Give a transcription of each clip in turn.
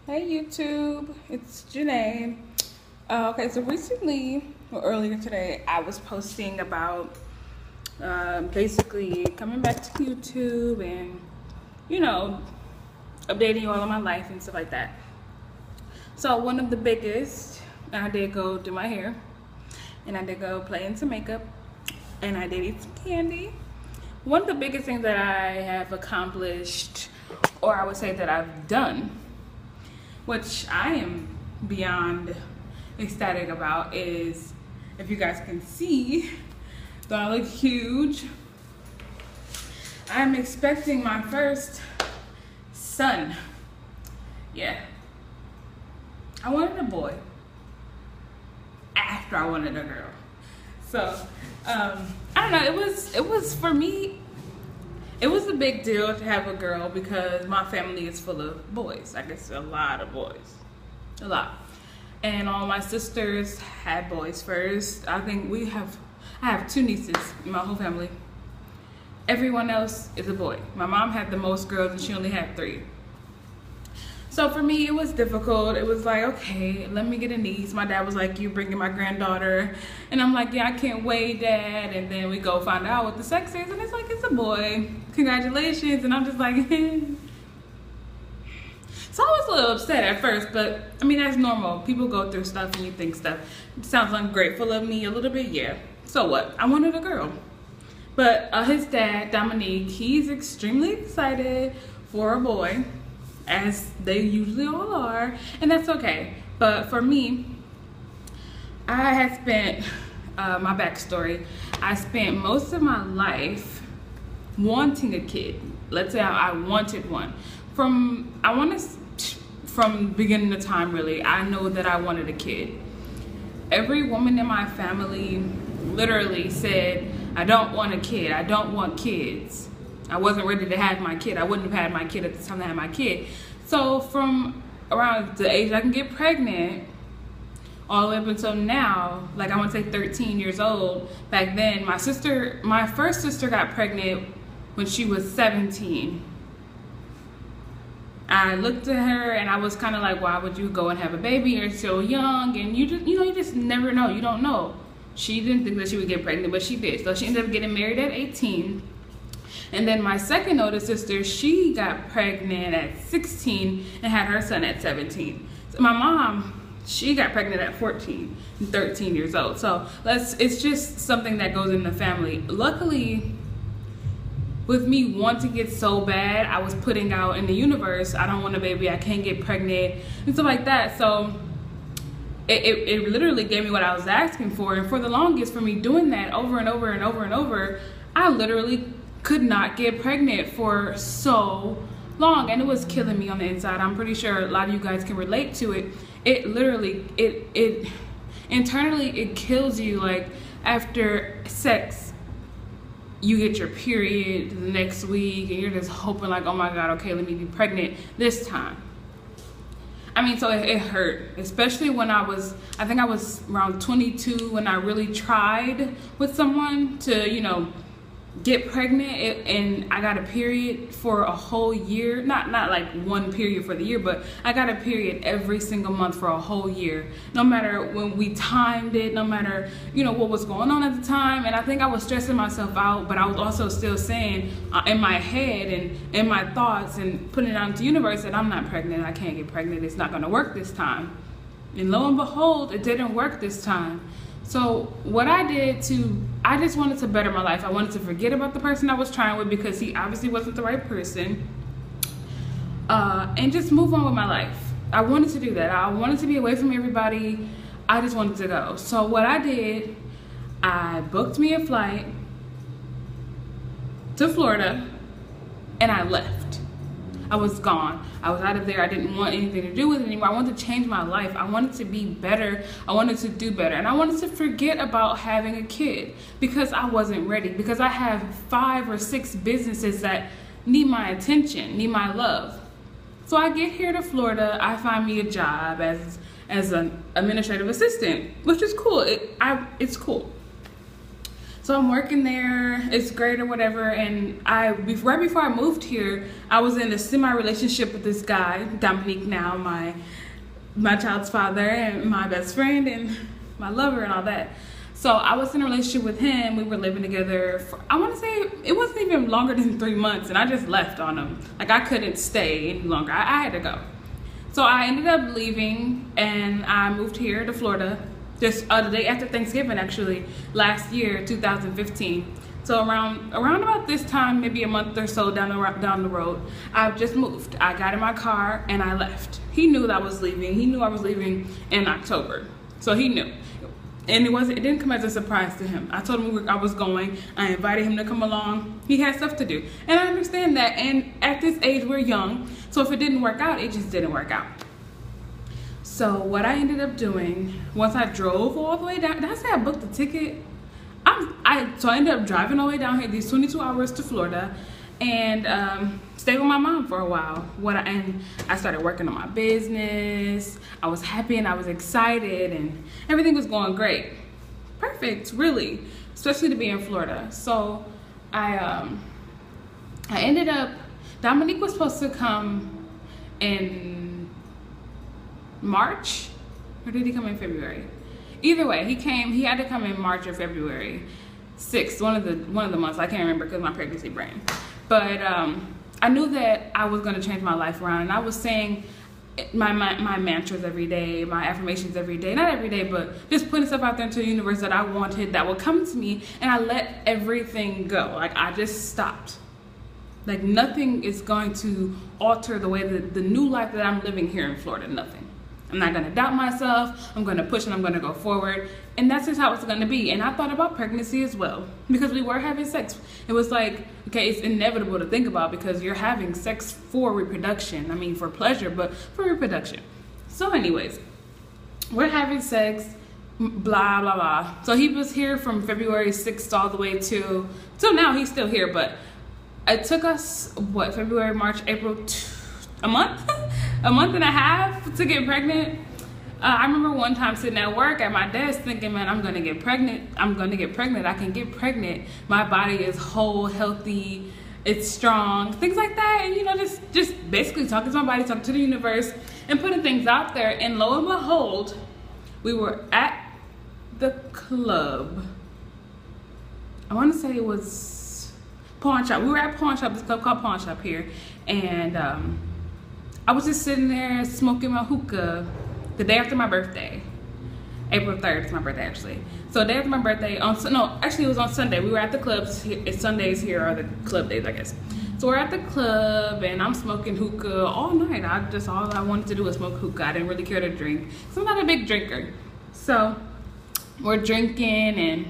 Hey YouTube, it's Janae. Okay, so recently, or earlier today, I was posting about basically coming back to YouTube and, you know, updating you all on my life and stuff like that. So one of the biggest, I did go do my hair, and I did go play in some makeup, and I did eat some candy. One of the biggest things that I have accomplished, or I would say that I've done, which I am beyond ecstatic about, is, if you guys can see, do I look huge? I'm expecting my first son. Yeah. I wanted a boy after I wanted a girl. So, I don't know, it was for me, it was a big deal to have a girl because my family is full of boys. I guess a lot of boys. A lot. And all my sisters had boys first. I have two nieces in my whole family. Everyone else is a boy. My mom had the most girls and she only had 3. So for me, it was difficult. It was like, okay, let me get a niece. My dad was like, you bringing my granddaughter? And I'm like, yeah, I can't wait, Dad. And then we go find out what the sex is, and it's like, it's a boy. Congratulations. And I'm just like, So I was a little upset at first, but I mean, that's normal. People go through stuff and you think stuff. It sounds ungrateful of me a little bit, yeah. So what? I wanted a girl. But his dad, Dominique, he's extremely excited for a boy, as they usually all are, and that's okay. But for me, I had spent, my backstory, I spent most of my life wanting a kid. Let's say I wanted one. From beginning of time, really, I know that I wanted a kid. Every woman in my family literally said, I don't want a kid, I don't want kids. I wasn't ready to have my kid. I wouldn't have had my kid at the time I had my kid. So from around the age I can get pregnant, all the way up until now, like I want to say 13 years old, back then, my first sister got pregnant when she was 17. I looked at her and I was kind of like, why would you go and have a baby? You're so young, and you just never know. You don't know. She didn't think that she would get pregnant, but she did. So she ended up getting married at 18. And then my second oldest sister, she got pregnant at 16 and had her son at 17. So my mom, she got pregnant at 14 and 13 years old. So it's just something that goes in the family. Luckily, with me wanting it so bad, I was putting out in the universe, I don't want a baby, I can't get pregnant, and stuff like that. So it literally gave me what I was asking for. And for the longest, for me doing that over and over and over and over, I literally could not get pregnant for so long, and it was killing me on the inside. I'm pretty sure a lot of you guys can relate to it. It literally, it internally, it kills you. Like after sex, you get your period the next week and you're just hoping like, oh my God, okay, let me be pregnant this time. I mean, so it hurt, especially when I think I was around 22 when I really tried with someone to, get pregnant, and I got a period for a whole year. Not like one period for the year, but I got a period every single month for a whole year. No matter when we timed it, no matter, what was going on at the time. And I think I was stressing myself out, but I was also still saying in my head and in my thoughts and putting it out into the universe that I'm not pregnant, I can't get pregnant, it's not gonna work this time. And lo and behold, it didn't work this time. So what I just wanted to better my life. I wanted to forget about the person I was trying with because he obviously wasn't the right person, and just move on with my life. I wanted to do that. I wanted to be away from everybody. I just wanted to go. So what I did, I booked me a flight to Florida and I left. I was gone. I was out of there. I didn't want anything to do with it anymore. I wanted to change my life. I wanted to be better. I wanted to do better. And I wanted to forget about having a kid because I wasn't ready. Because I have 5 or 6 businesses that need my attention, need my love. So I get here to Florida. I find me a job as an administrative assistant, which is cool. It's cool. So I'm working there. It's great or whatever. And right before I moved here, I was in a semi-relationship with this guy, Dominique, now my child's father and my best friend and my lover and all that. So I was in a relationship with him. We were living together for, I want to say, it wasn't even longer than 3 months, and I just left on him. Like, I couldn't stay any longer. I had to go. So I ended up leaving, and I moved here to Florida just the day after Thanksgiving, actually, last year, 2015. So around about this time, maybe a month or so down the road, I just moved. I got in my car and I left. He knew that I was leaving. He knew I was leaving in October, so he knew. And it didn't come as a surprise to him. I told him I was going. I invited him to come along. He had stuff to do, and I understand that. And at this age, we're young, so if it didn't work out, it just didn't work out. So what I ended up doing, once I drove all the way down, did I say I booked the ticket? So I ended up driving all the way down here, these 22 hours to Florida, and stayed with my mom for a while. And I started working on my business. I was happy and I was excited, and everything was going great. Perfect, really, especially to be in Florida. So I ended up, Dominique was supposed to come in March, or did he come in February? Either way, he had to come in March or February 6th, one of the months. I can't remember because my pregnancy brain. But I knew that I was going to change my life around, and I was saying my mantras every day, my affirmations every day. Not every day, but just putting stuff out there into the universe that I wanted, that would come to me, and I let everything go. Like, I just stopped. Like, nothing is going to alter the way the new life that I'm living here in Florida. Nothing. I'm not going to doubt myself. I'm going to push and I'm going to go forward. And that's just how it's going to be. And I thought about pregnancy as well, because we were having sex. It was like, okay, it's inevitable to think about because you're having sex for reproduction. I mean, for pleasure, but for reproduction. So anyways, we're having sex, blah, blah, blah. So he was here from February 6th all the way till now. He's still here, but it took us, February, March, April, a month? A month and a half to get pregnant. I remember one time sitting at work at my desk thinking, man, I'm gonna get pregnant. I can get pregnant. My body is whole, healthy, it's strong, things like that. And just basically talking to my body, talking to the universe, and putting things out there. And lo and behold, we were at the club. I want to say it was Pawn Shop. We were at Pawn Shop, this club called Pawn Shop here, and I was just sitting there smoking my hookah the day after my birthday. April 3rd is my birthday, actually. So the day after my birthday, it was on Sunday. We were at the clubs. Sundays here are the club days, I guess. So we're at the club, and I'm smoking hookah all night. All I wanted to do was smoke hookah. I didn't really care to drink, so I'm not a big drinker. So we're drinking, and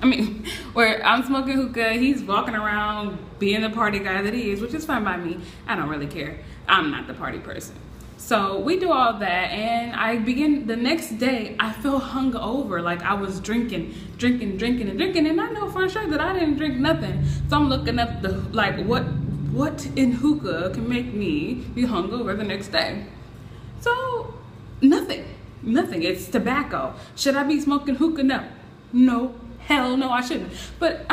I'm smoking hookah. He's walking around being the party guy that he is, which is fine by me. I don't really care. I'm not the party person. So we do all that, and the next day, I feel hungover. Like, I was drinking, and I know for sure that I didn't drink nothing. So I'm looking up what in hookah can make me be hungover the next day. So nothing. It's tobacco. Should I be smoking hookah? No, hell no, I shouldn't. But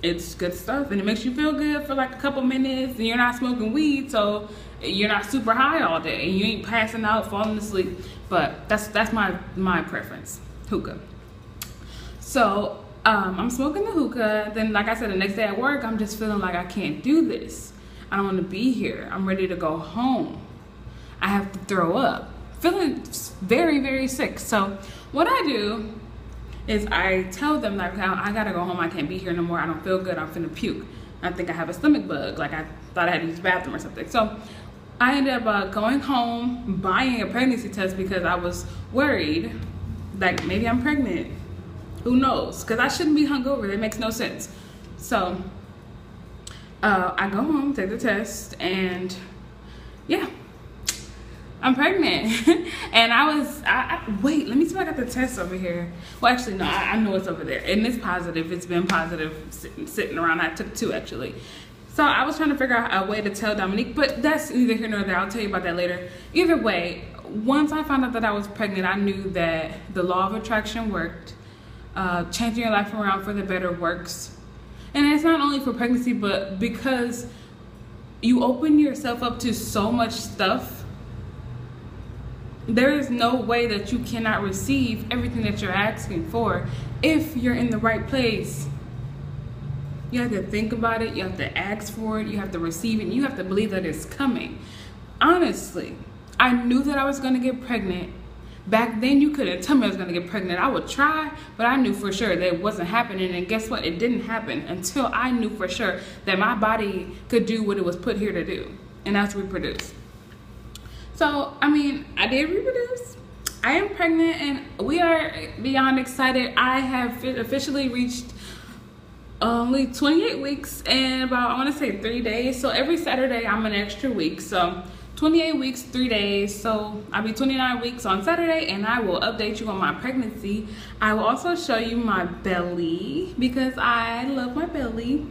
it's good stuff, and it makes you feel good for like a couple minutes, and you're not smoking weed, so you're not super high all day, and you ain't passing out, falling asleep. But that's my preference, hookah. So I'm smoking the hookah. Then, like I said, the next day at work, I'm just feeling like I can't do this. I don't want to be here. I'm ready to go home. I have to throw up. Feeling very, very sick. So what I do is I tell them, like, I gotta go home. I can't be here no more. I don't feel good. I'm finna puke. I think I have a stomach bug. Like, I thought I had to use the bathroom or something. So I ended up going home, buying a pregnancy test because I was worried, like, maybe I'm pregnant. Who knows? Because I shouldn't be hungover. That makes no sense. So I go home, take the test, and yeah, I'm pregnant. And wait, let me see if I got the test over here. Well, actually, no, I know it's over there. And it's positive. It's been positive sitting around. I took 2, actually. So I was trying to figure out a way to tell Dominique, but that's neither here nor there. I'll tell you about that later. Either way, once I found out that I was pregnant, I knew that the law of attraction worked. changing your life around for the better works. And it's not only for pregnancy, but because you open yourself up to so much stuff, there is no way that you cannot receive everything that you're asking for if you're in the right place. You have to think about it, you have to ask for it, you have to receive it, and you have to believe that it's coming. Honestly, I knew that I was going to get pregnant. Back then, you couldn't tell me I was going to get pregnant. I would try, but I knew for sure that it wasn't happening. And guess what? It didn't happen until I knew for sure that my body could do what it was put here to do, and that's reproduce. So, I mean, I did reproduce. I am pregnant, and we are beyond excited. I have officially reached only 28 weeks and about, I want to say 3 days. So every Saturday, I'm an extra week. So 28 weeks, 3 days. So I'll be 29 weeks on Saturday, and I will update you on my pregnancy. I will also show you my belly because I love my belly.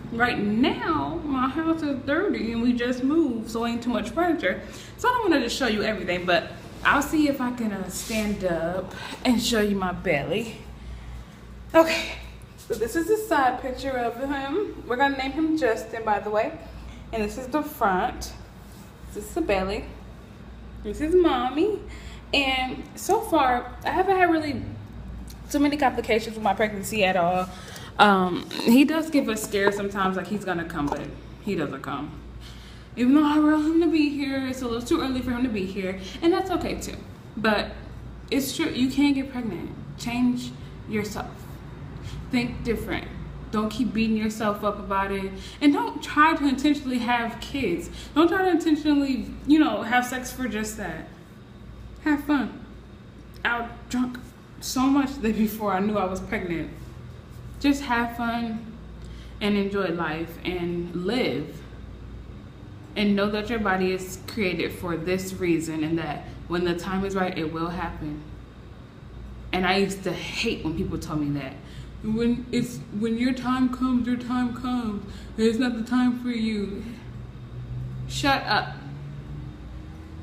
Right now, my house is dirty and we just moved, so ain't too much furniture. So I don't want to just show you everything, but I'll see if I can stand up and show you my belly. Okay, so this is the side picture of him. We're gonna name him Justin, by the way. And this is the front. This is the belly. This is mommy. And so far, I haven't had really too many complications with my pregnancy at all. He does give us scares sometimes, like he's gonna come, but he doesn't come. Even though I want him to be here, it's a little too early for him to be here, and that's okay too. But it's true, you can get pregnant. Change yourself. Think different. Don't keep beating yourself up about it, and don't try to intentionally have kids. Don't try to intentionally, have sex for just that. Have fun. I was drunk so much the day before I knew I was pregnant. Just have fun and enjoy life and live. And know that your body is created for this reason, and that when the time is right, it will happen. And I used to hate when people told me that. When your time comes, your time comes. It's not the time for you. Shut up.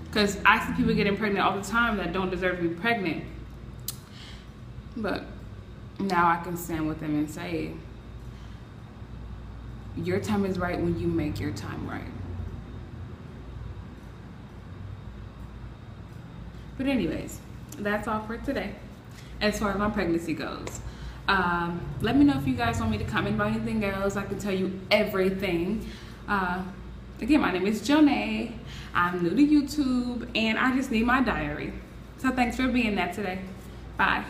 Because I see people getting pregnant all the time that don't deserve to be pregnant. But now I can stand with them and say, your time is right when you make your time right. But anyways, that's all for today as far as my pregnancy goes. Let me know if you guys want me to comment about anything else. I can tell you everything. Again, my name is Jonay. I'm new to YouTube, and I just need my diary. So thanks for being there today. Bye.